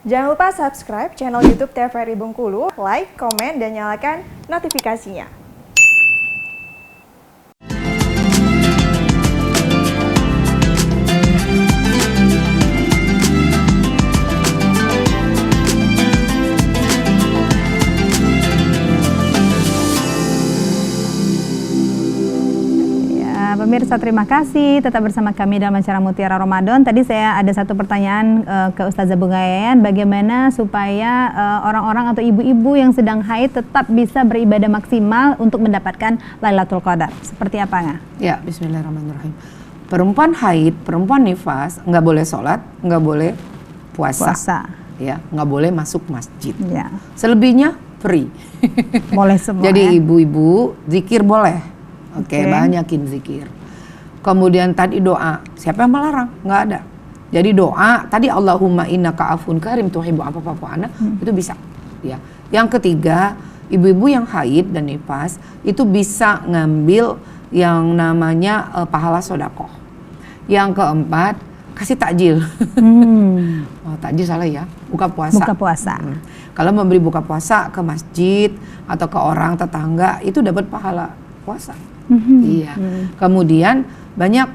Jangan lupa subscribe channel YouTube TVRI Bengkulu, like, komen, dan nyalakan notifikasinya. Pemirsa, terima kasih tetap bersama kami dalam acara Mutiara Ramadan. Tadi saya ada satu pertanyaan ke Ustazah Bunga Yayan, bagaimana supaya orang-orang atau ibu-ibu yang sedang haid tetap bisa beribadah maksimal untuk mendapatkan Lailatul Qadar. Seperti apa nggak? Ya, bismillahirrahmanirrahim. Perempuan haid, perempuan nifas nggak boleh sholat, nggak boleh puasa. Ya, nggak boleh masuk masjid. Ya. Selebihnya free. Boleh semua. Jadi ya? ibu-ibu zikir boleh. Oke, banyakin zikir. Kemudian tadi doa, siapa yang melarang? Nggak ada. Jadi doa tadi Allahumma innaka afun karim tuhibbu afafu anak itu bisa. Ya. Yang ketiga, ibu-ibu yang haid dan nifas itu bisa ngambil yang namanya pahala sodakoh. Yang keempat, kasih takjil. Oh, takjil salah ya, buka puasa. Buka puasa. Kalau memberi buka puasa ke masjid atau ke orang tetangga itu dapat pahala puasa. Iya. Kemudian banyak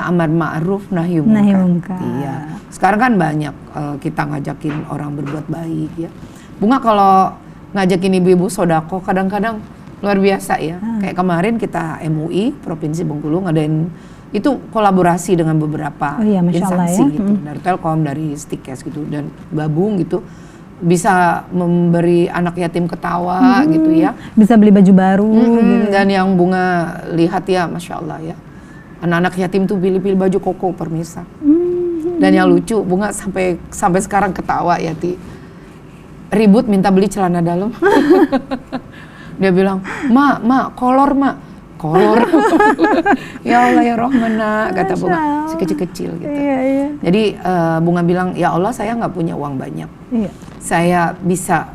amar ma'ruf nahi munkar. Iya. Sekarang kan banyak kita ngajakin orang berbuat baik ya. Bunga kalau ngajakin ibu-ibu sodako kadang-kadang luar biasa ya. Kayak kemarin kita MUI Provinsi Bengkulu ngadain itu kolaborasi dengan beberapa instansi gitu, dari Telkom, dari Stikes gitu dan gabung gitu. Bisa memberi anak yatim ketawa gitu ya. Bisa beli baju baru gitu. Dan yang Bunga lihat ya, Masya Allah ya, anak-anak yatim tuh pilih-pilih baju koko permisa. Dan yang lucu, Bunga sampai sekarang ketawa ya, ribut minta beli celana dalam. Dia bilang, mak, kolor. Ya Allah ya Rahmana, kata Bunga, si kecil-kecil gitu. Iya. Jadi Bunga bilang, ya Allah saya nggak punya uang banyak. Iya. Saya bisa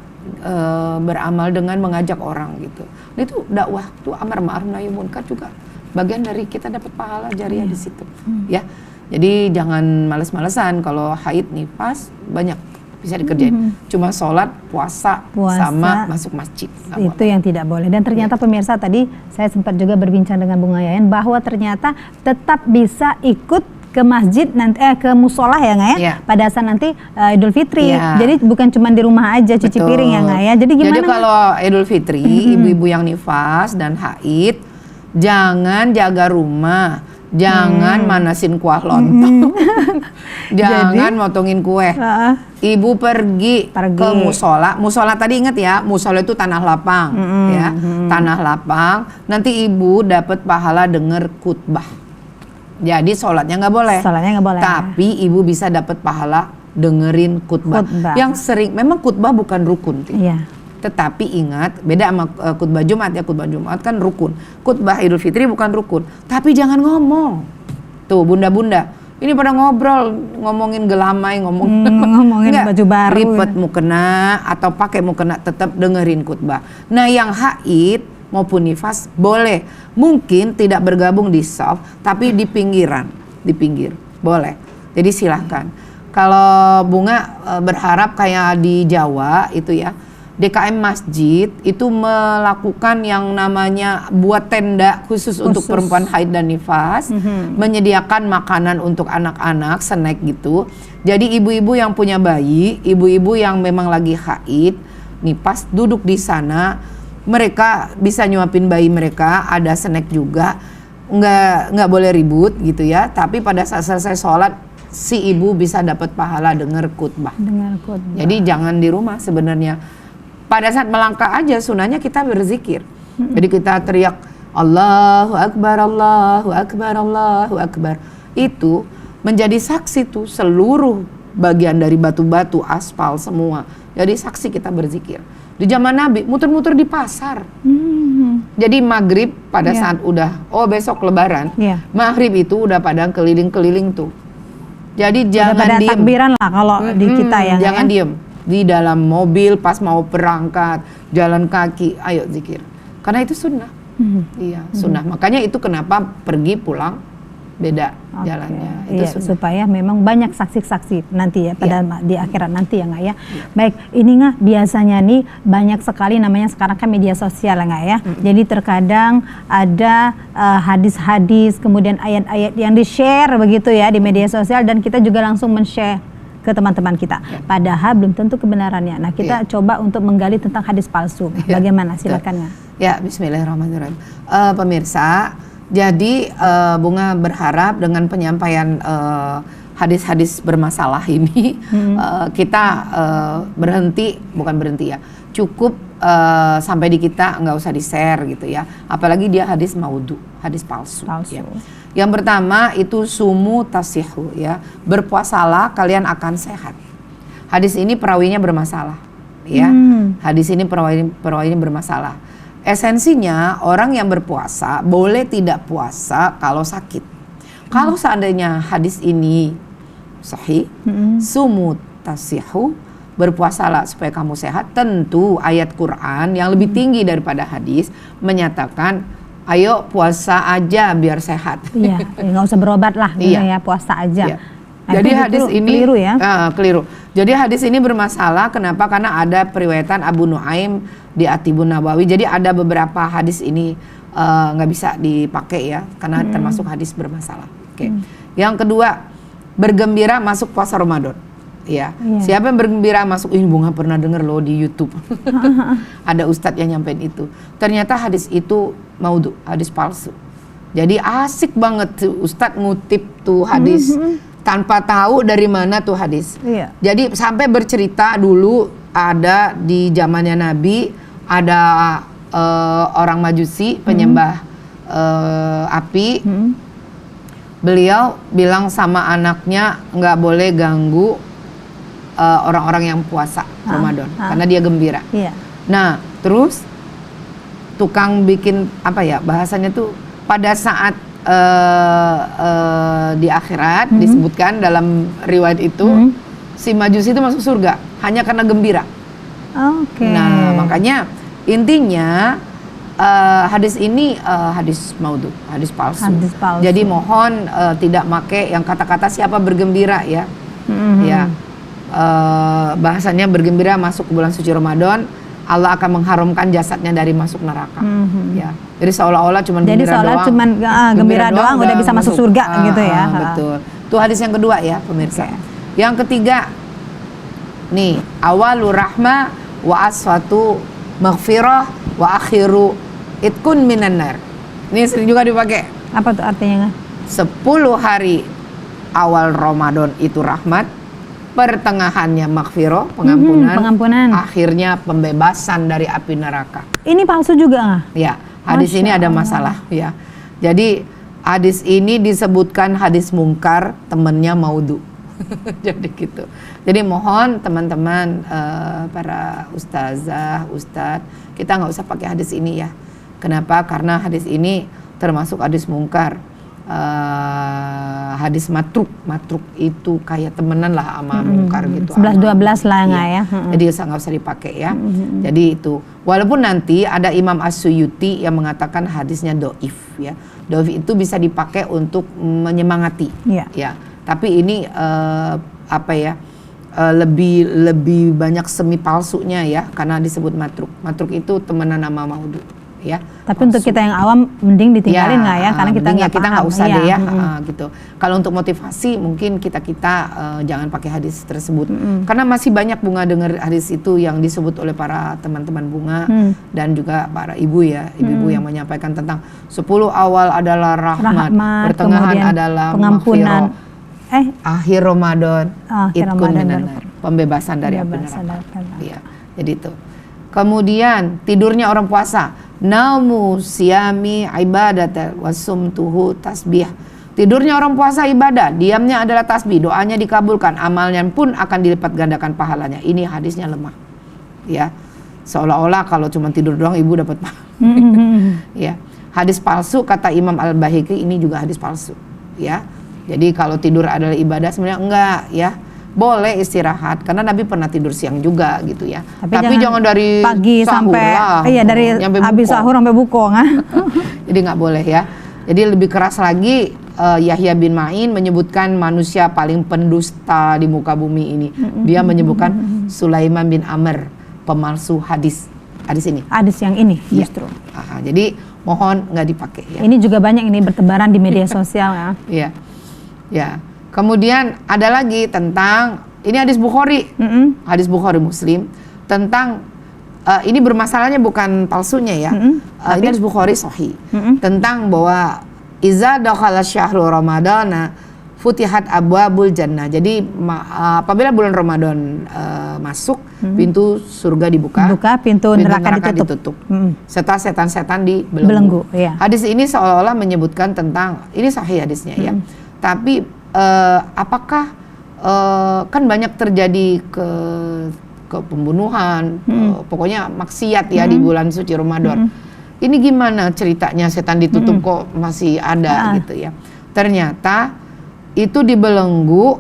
beramal dengan mengajak orang gitu. Nah, itu dakwah, itu amar ma'ruf nahi munkar juga bagian dari kita dapat pahala jariah di situ. Ya. Jadi jangan males-malesan kalau haid nifas banyak bisa dikerjain. Cuma sholat, puasa sama masuk masjid. Itu yang tidak boleh. Dan ternyata pemirsa tadi saya sempat juga berbincang dengan Bunga Yayan bahwa ternyata tetap bisa ikut ke masjid nanti ke musola ya nggak ya? Pada saat nanti Idul Fitri. Jadi bukan cuma di rumah aja cuci piring ya nggak ya? Jadi gimana? Jadi kalau Idul Fitri ibu-ibu yang nifas dan haid jangan jaga rumah, jangan manasin kuah lontong, jangan motongin kue. Ibu pergi ke musola. Musola tadi ingat ya, musola itu tanah lapang ya, tanah lapang. Nanti ibu dapat pahala dengar khutbah. Jadi sholatnya nggak boleh. Tapi ibu bisa dapat pahala dengerin khutbah. Yang sering, memang khutbah bukan rukun. Iya. Tetapi ingat, beda sama khutbah Jumat ya. Khutbah Jumat kan rukun. Khutbah Idul Fitri bukan rukun. Tapi jangan ngomong. Tuh bunda-bunda, ini pada ngobrol, ngomongin gelamai, ngomongin baju baru. Ribet mukena atau pakai mukena, tetap dengerin khutbah. Nah yang haid maupun nifas boleh, mungkin tidak bergabung di shaf tapi di pinggiran, di pinggir boleh. Jadi silahkan. Kalau Bunga berharap kayak di Jawa itu ya, DKM Masjid itu melakukan yang namanya buat tenda khusus untuk perempuan haid dan nifas, menyediakan makanan untuk anak-anak, snack gitu. Jadi ibu-ibu yang punya bayi, ibu-ibu yang memang lagi haid, nifas duduk di sana. Mereka bisa nyuapin bayi mereka, ada snack juga, nggak boleh ribut gitu ya. Tapi pada saat selesai sholat, si ibu bisa dapat pahala dengar khutbah. Jadi jangan di rumah sebenarnya. Pada saat melangkah aja sunahnya kita berzikir. Jadi kita teriak Allahu Akbar, Allahu Akbar, Allahu Akbar. Itu menjadi saksi tuh seluruh bagian dari batu-batu, aspal semua. Jadi saksi kita berzikir. Di zaman Nabi muter-muter di pasar. Jadi maghrib pada saat udah besok lebaran, maghrib itu udah pada keliling-keliling tuh. Jadi jangan diem. Takbiran lah kalau di kita ya. Jangan diem di dalam mobil pas mau berangkat, jalan kaki, ayo zikir. Karena itu sunnah. Iya sunnah. Makanya itu kenapa pergi pulang beda jalannya. Itu Iya, supaya memang banyak saksi-saksi nanti ya pada di akhirat nanti ya nggak ya. Baik, ini nggak biasanya nih banyak sekali namanya sekarang kan media sosial nggak ya. Jadi terkadang ada hadis-hadis kemudian ayat-ayat yang di-share begitu ya di media sosial dan kita juga langsung men-share ke teman-teman kita. Padahal belum tentu kebenarannya. Nah, kita coba untuk menggali tentang hadis palsu. Bagaimana? Silakan ya. Ya, bismillahirrahmanirrahim. Pemirsa, jadi Bunga berharap dengan penyampaian hadis-hadis bermasalah ini kita bukan berhenti ya, cukup sampai di kita, nggak usah di-share gitu ya. Apalagi dia hadis maudhu, hadis palsu. Ya. Yang pertama itu sumu tasihu ya, berpuasalah kalian akan sehat. Hadis ini perawinya bermasalah ya. Hadis ini perawinya bermasalah. Esensinya orang yang berpuasa boleh tidak puasa kalau sakit. Kalau seandainya hadis ini sahih, sumut tasihu, berpuasalah supaya kamu sehat. Tentu ayat Quran yang lebih tinggi daripada hadis menyatakan, ayo puasa aja biar sehat. Iya, nggak usah berobat lah, ya puasa aja. Iya. Jadi hadis ini keliru ya. Keliru. Jadi hadis ini bermasalah. Kenapa? Karena ada periwayatan Abu Nuaim di Atibun Nabawi. Jadi ada beberapa hadis ini nggak bisa dipakai ya, karena termasuk hadis bermasalah. Oke. Yang kedua, bergembira masuk puasa Ramadan. Ya. Siapa yang bergembira masuk? Ini Bunga pernah dengar loh di YouTube. Ada ustadz yang nyampein itu. Ternyata hadis itu maudhu, hadis palsu. Jadi asik banget tuh ustadz ngutip tuh hadis. Tanpa tahu dari mana tuh hadis. Jadi sampai bercerita dulu ada di zamannya Nabi ada orang Majusi penyembah api. Beliau bilang sama anaknya nggak boleh ganggu orang-orang yang puasa Ramadan karena dia gembira. Nah terus tukang bikin apa ya bahasanya tuh pada saat di akhirat disebutkan dalam riwayat itu si Majusi itu masuk surga hanya karena gembira. Nah makanya intinya hadis ini hadis maudhu, hadis palsu. Jadi mohon tidak pakai yang kata-kata siapa bergembira ya. Ya bahasanya bergembira masuk ke bulan suci Ramadan, Allah akan mengharamkan jasadnya dari masuk neraka. Ya. Jadi seolah-olah cuma gembira doang udah bisa masuk surga gitu ya. Betul. Itu hadis yang kedua ya pemirsa. Yang ketiga, nih awalur rahmah wa aswatu maghfirah wa akhiru itkun minan nar. Ini sering juga dipakai. Apa tuh artinya? 10 hari awal Ramadan itu rahmat, pertengahannya maghfirah, pengampunan, akhirnya pembebasan dari api neraka. Ini palsu juga nggak? Ya, hadis ini ada masalah ya. Jadi hadis ini disebutkan hadis mungkar, temennya maudhu. Jadi gitu. Jadi mohon teman-teman para ustazah, ustadz, kita nggak usah pakai hadis ini ya. Kenapa? Karena hadis ini termasuk hadis mungkar. Hadis matruk itu kayak temenan lah sama mungkar gitu. 11-12 lah nggak ya. Jadi nggak usah dipakai ya. Jadi itu. Walaupun nanti ada Imam As-Suyuti yang mengatakan hadisnya doif ya. Doif itu bisa dipakai untuk menyemangati. Ya. Tapi ini lebih banyak semi palsunya ya, karena disebut matruk. Matruk itu temenan nama maudhu. Ya, tapi untuk kita yang awam mending ditinggalin nggak ya, karena kita nggak usah deh ya, gitu. Kalau untuk motivasi mungkin kita jangan pakai hadis tersebut, karena masih banyak Bunga dengar hadis itu yang disebut oleh para teman-teman Bunga dan juga para ibu ya, ibu-ibu yang menyampaikan tentang 10 awal adalah rahmat pertengahan adalah pengampunan, akhir Ramadan itkun minan nar, pembebasan dari api neraka. Ya, jadi itu. Kemudian tidurnya orang puasa, naumu siyami ibadata wasumtuhu tasbih. Tidurnya orang puasa ibadah, diamnya adalah tasbih, doanya dikabulkan, amalnya pun akan dilipat gandakan pahalanya. Ini hadisnya lemah. Ya. Seolah-olah kalau cuma tidur doang ibu dapat pahala. Ya. Hadis palsu kata Imam Al-Bahiki, ini juga hadis palsu. Ya. Jadi kalau tidur adalah ibadah sebenarnya enggak ya. Boleh istirahat karena Nabi pernah tidur siang juga gitu ya. Tapi jangan dari pagi sahur sampai lah. Dari habis sahur sampai buko. Jadi nggak boleh ya. Jadi lebih keras lagi Yahya bin Ma'in menyebutkan manusia paling pendusta di muka bumi ini. Dia menyebutkan Sulaiman bin Amr, pemalsu hadis ini. Hadis yang ini justru. Jadi mohon nggak dipakai ya. Ini juga banyak ini bertebaran di media sosial ya. Iya. Ya. Kemudian ada lagi tentang ini hadis Bukhari. Hadis Bukhari Muslim tentang ini bermasalahnya bukan palsunya ya. Ini hadis Bukhari sahih. Tentang bahwa iza dakhala syahrul ramadana futihat abwabul jannah. Jadi apabila bulan Ramadan masuk, pintu surga dibuka, pintu neraka ditutup. Serta setan-setan dibelenggu. Iya. Hadis ini seolah-olah menyebutkan tentang ini sahih hadisnya ya. Tapi apakah kan banyak terjadi ke pembunuhan, pokoknya maksiat ya di bulan suci Ramadan. Ini gimana ceritanya setan ditutup kok masih ada gitu ya. Ternyata itu dibelenggu,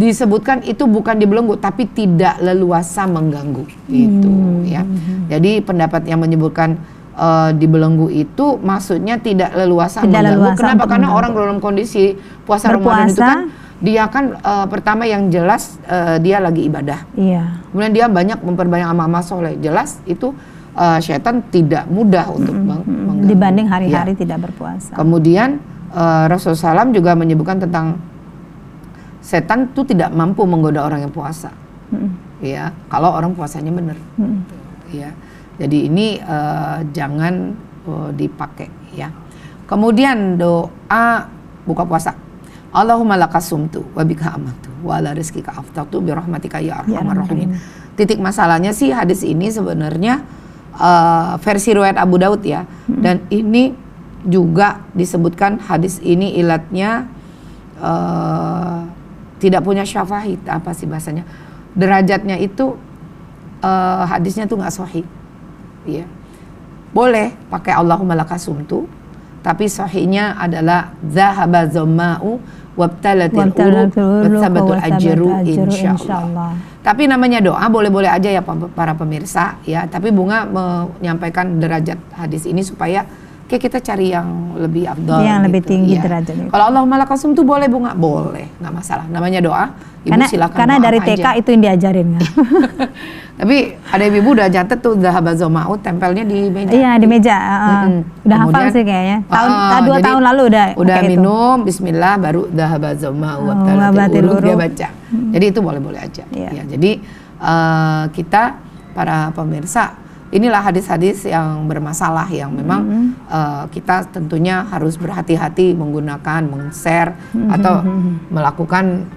disebutkan itu bukan dibelenggu tapi tidak leluasa mengganggu gitu ya. Jadi pendapat yang menyebutkan dibelenggu itu maksudnya tidak leluasa mengganggu. Kenapa? Karena orang dalam kondisi puasa Ramadan itu kan dia kan pertama yang jelas dia lagi ibadah. Iya. Kemudian dia banyak memperbanyak amal-amal soleh. Jelas itu syaitan tidak mudah untuk mengganggu. Dibanding hari-hari tidak berpuasa. Kemudian Rasulullah SAW juga menyebutkan tentang setan itu tidak mampu menggoda orang yang puasa. Ya, kalau orang puasanya benar. Ya. Jadi ini jangan dipakai ya. Kemudian doa buka puasa. Allahumma lakasumtu wa bika amantu wa ala rizqika aftartu bi rahmatika ya arhamar rahimin. Titik masalahnya sih hadis ini sebenarnya versi riwayat Abu Daud ya. Dan ini juga disebutkan hadis ini ilatnya tidak punya syafahid, apa sih bahasanya? Derajatnya itu hadisnya tuh nggak sahih. Ya. Boleh pakai Allahumma lakasumtu, tapi sahihnya adalah zahaba zamma'u wabtalatil uruq watsabatul ajru insyaallah. Tapi namanya doa boleh-boleh aja ya para pemirsa ya, tapi Bunga menyampaikan derajat hadis ini supaya kita cari yang lebih afdal, yang gitu, lebih tinggi ya. derajatnya. Kalau Allahumma lakasumtu boleh Bunga, boleh, nggak masalah. Namanya doa, Ibu silakan karena doa dari TK aja. itu yang diajarin kan. Tapi ada ibu udah catet tuh zahaba zamma'u tempelnya di meja. Iya di meja. Udah hafal Kemudian, sih kayaknya. jadi 2 tahun lalu udah minum bismillah baru zahaba zamma'u wabtalatil uruq dia baca. Jadi itu boleh-boleh aja. Ya, jadi kita para pemirsa, inilah hadis-hadis yang bermasalah yang memang kita tentunya harus berhati-hati menggunakan, meng-share atau melakukan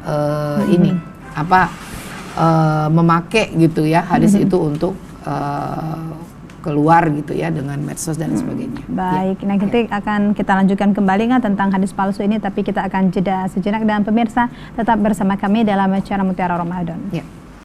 memakai gitu ya hadis itu untuk keluar gitu ya dengan medsos dan sebagainya. Baik, nah nanti akan kita lanjutkan kembali tentang hadis palsu ini, tapi kita akan jeda sejenak. Dan pemirsa tetap bersama kami dalam acara Mutiara Ramadan. Ya.